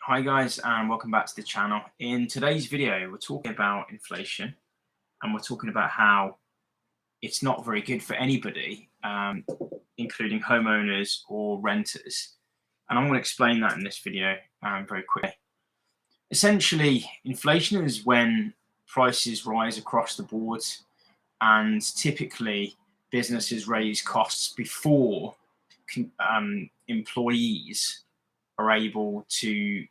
Hi guys, and welcome back to the channel. In today's video we're talking about inflation, and we're talking about how it's not very good for anybody, including homeowners or renters, and I'm going to explain that in this video very quickly. Essentially, inflation is when prices rise across the board, and typically businesses raise costs before employees are able to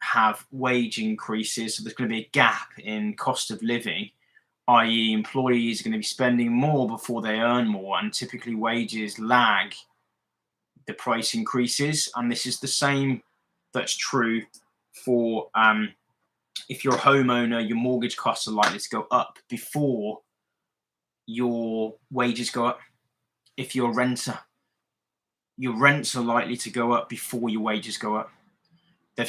have wage increases. So there's going to be a gap in cost of living, i.e. employees are going to be spending more before they earn more, and typically wages lag the price increases. And this is the same that's true for if you're a homeowner, your mortgage costs are likely to go up before your wages go up. If you're a renter, your rents are likely to go up before your wages go up. They've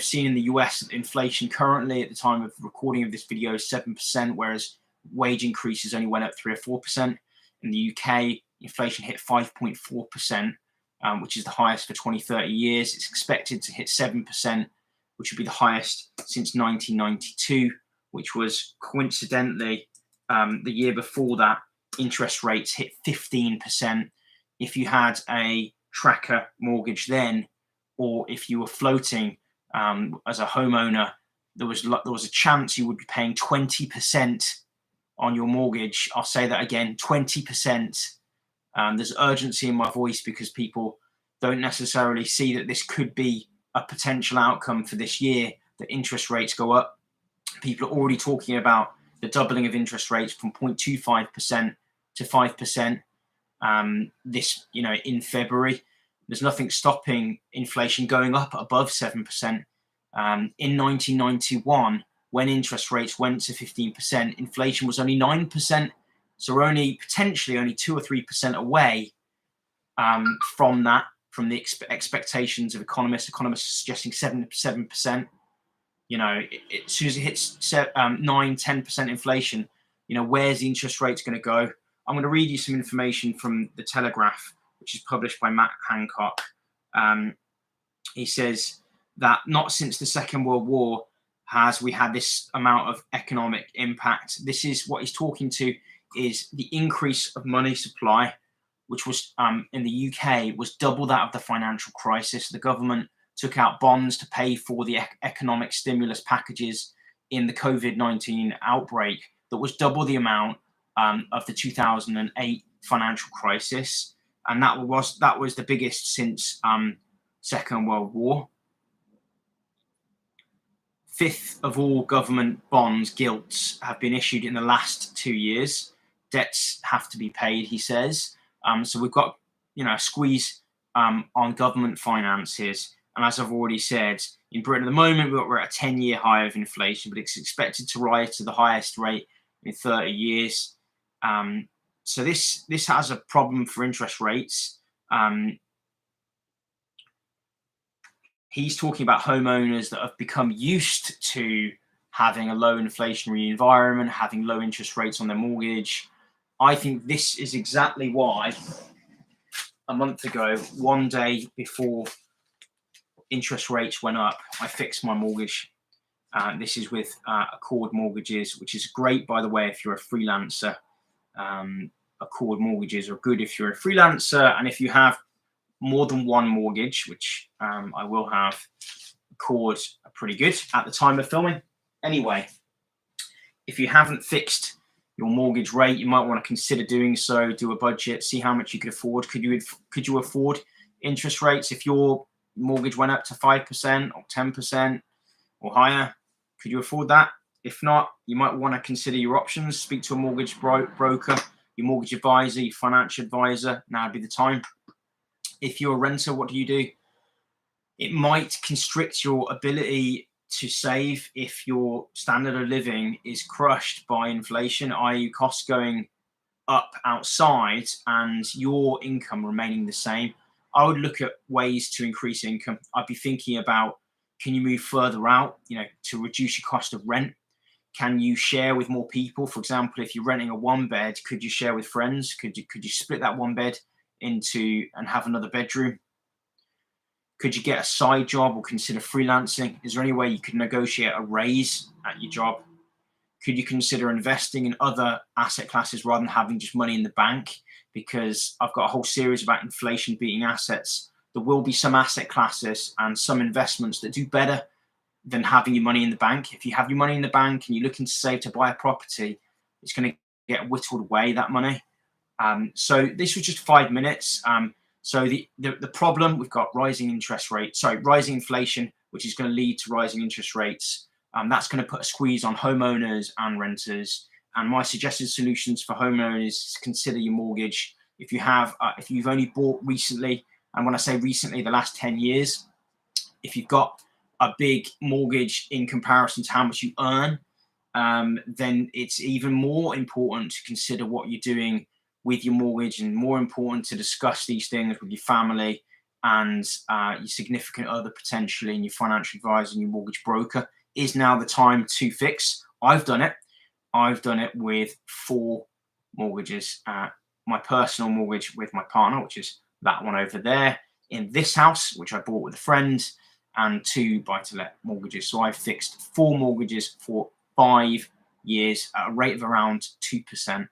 seen in the US that inflation currently at the time of recording of this video is 7%, whereas wage increases only went up 3 or 4%. In the UK, inflation hit 5.4%, which is the highest for 20, 30 years. It's expected to hit 7%, which would be the highest since 1992, which was coincidentally the year before that interest rates hit 15%. If you had a tracker mortgage then, or if you were floating as a homeowner, there was a chance you would be paying 20% on your mortgage. I'll say that again, 20%. There's urgency in my voice because people don't necessarily see that this could be a potential outcome for this year, that interest rates go up. People are already talking about the doubling of interest rates from 0.25% to 5% in February. There's nothing stopping inflation going up above 7%. In 1991, when interest rates went to 15%, inflation was only 9%. So we're potentially only 2 or 3% away from the expectations of economists. Economists are suggesting 7%. As soon as it hits 9-10% inflation, where's the interest rates going to go? I'm going to read you some information from the Telegraph, which is published by Matt Hancock. He says that not since the Second World War has we had this amount of economic impact. This is what he's talking to, is the increase of money supply, which was in the UK was double that of the financial crisis. The government took out bonds to pay for the economic stimulus packages in the COVID-19 outbreak that was double the amount of the 2008 financial crisis. And that was the biggest since Second World War. Fifth of all government bonds, gilts, have been issued in the last 2 years. Debts have to be paid, he says. So we've got a squeeze on government finances. And as I've already said, in Britain at the moment, we're at a 10-year high of inflation, but it's expected to rise to the highest rate in 30 years. So this has a problem for interest rates. He's talking about homeowners that have become used to having a low inflationary environment, having low interest rates on their mortgage. I think this is exactly why a month ago, one day before interest rates went up, I fixed my mortgage. This is with Accord Mortgages, which is great, by the way, if you're a freelancer. Accord mortgages are good if you're a freelancer, and if you have more than one mortgage, which I will have, Accord are pretty good at the time of filming. Anyway, if you haven't fixed your mortgage rate, you might want to consider doing so. Do a budget, see how much you could afford. Could you afford interest rates if your mortgage went up to 5% or 10% or higher? Could you afford that? If not, you might want to consider your options. Speak to a mortgage broker, your mortgage advisor, your financial advisor. Now would be the time. If you're a renter, what do? It might constrict your ability to save if your standard of living is crushed by inflation, i.e. costs going up outside and your income remaining the same. I would look at ways to increase income. I'd be thinking about, can you move further out, to reduce your cost of rent? Can you share with more people? For example, if you're renting a one bed, could you share with friends? Could you split that one bed into and have another bedroom? Could you get a side job or consider freelancing? Is there any way you could negotiate a raise at your job? Could you consider investing in other asset classes rather than having just money in the bank? Because I've got a whole series about inflation beating assets. There will be some asset classes and some investments that do better than having your money in the bank. If you have your money in the bank and you're looking to save to buy a property, it's going to get whittled away, that money. So this was just 5 minutes. So the problem, we've got rising inflation, which is going to lead to rising interest rates. That's going to put a squeeze on homeowners and renters. And my suggested solutions for homeowners is consider your mortgage. If you've only bought recently, and when I say recently, the last 10 years, if you've got a big mortgage in comparison to how much you earn, then it's even more important to consider what you're doing with your mortgage, and more important to discuss these things with your family and your significant other potentially, and your financial advisor and your mortgage broker. Is now the time to fix. I've done it. I've done it with 4 mortgages. My personal mortgage with my partner, which is that one over there, in this house, which I bought with a friend, and 2 buy-to-let mortgages. So I've fixed 4 mortgages for 5 years at a rate of around 2%.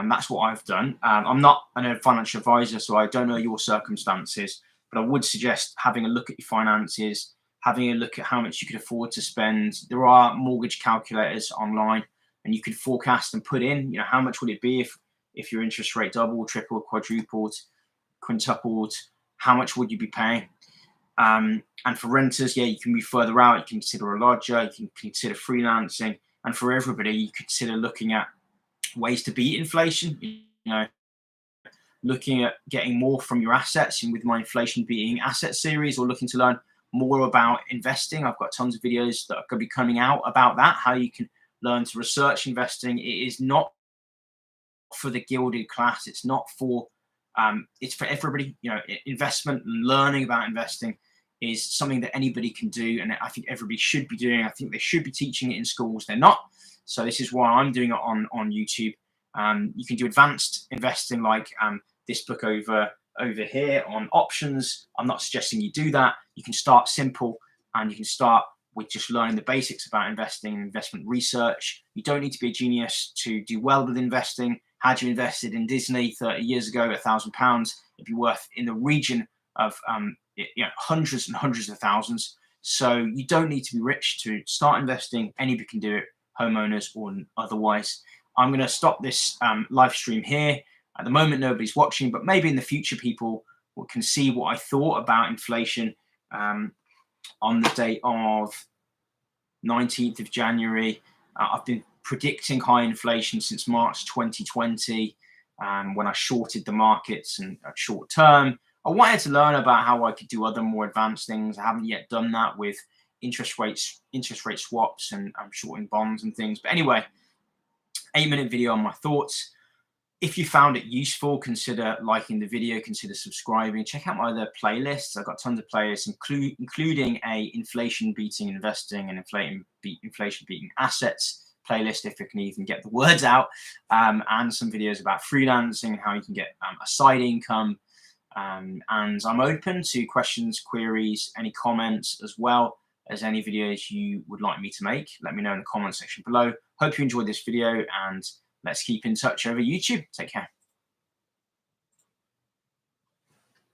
That's what I've done. I'm not a financial advisor, so I don't know your circumstances, but I would suggest having a look at your finances, having a look at how much you could afford to spend. There are mortgage calculators online, and you could forecast and put in, how much would it be if your interest rate doubled, tripled, quadrupled, quintupled? How much would you be paying? And for renters, you can be further out. You can consider a lodger. You can consider freelancing. And for everybody, you consider looking at ways to beat inflation. Looking at getting more from your assets, and with my inflation beating asset series, or looking to learn more about investing. I've got tons of videos that are going to be coming out about that, how you can learn to research investing. It is not for the gilded class. It's not for it's for everybody. Investment and learning about investing is something that anybody can do, and I think everybody should be doing. I think they should be teaching it in schools. They're not. So this is why I'm doing it on YouTube. You can do advanced investing like this book over here on options. I'm not suggesting you do that. You can start simple, and you can start with just learning the basics about investing and investment research. You don't need to be a genius to do well with investing. Had you invested in Disney 30 years ago, £1,000, it'd be worth in the region of hundreds and hundreds of thousands. So you don't need to be rich to start investing. Anybody can do it, homeowners or otherwise. I'm going to stop this live stream here. At the moment, nobody's watching, but maybe in the future, people can see what I thought about inflation on the date of 19th of January. I've been predicting high inflation since March 2020, when I shorted the markets and short term. I wanted to learn about how I could do other more advanced things. I haven't yet done that with interest rate swaps and shorting bonds and things. But anyway, 8-minute video on my thoughts. If you found it useful, consider liking the video, consider subscribing. Check out my other playlists. I've got tons of playlists, including a inflation beating investing and inflation beating assets playlist, if I can even get the words out, and some videos about freelancing and how you can get a side income. And I'm open to questions, queries, any comments, as well as any videos you would like me to make. Let me know in the comment section below. Hope you enjoyed this video, and let's keep in touch over YouTube. Take care.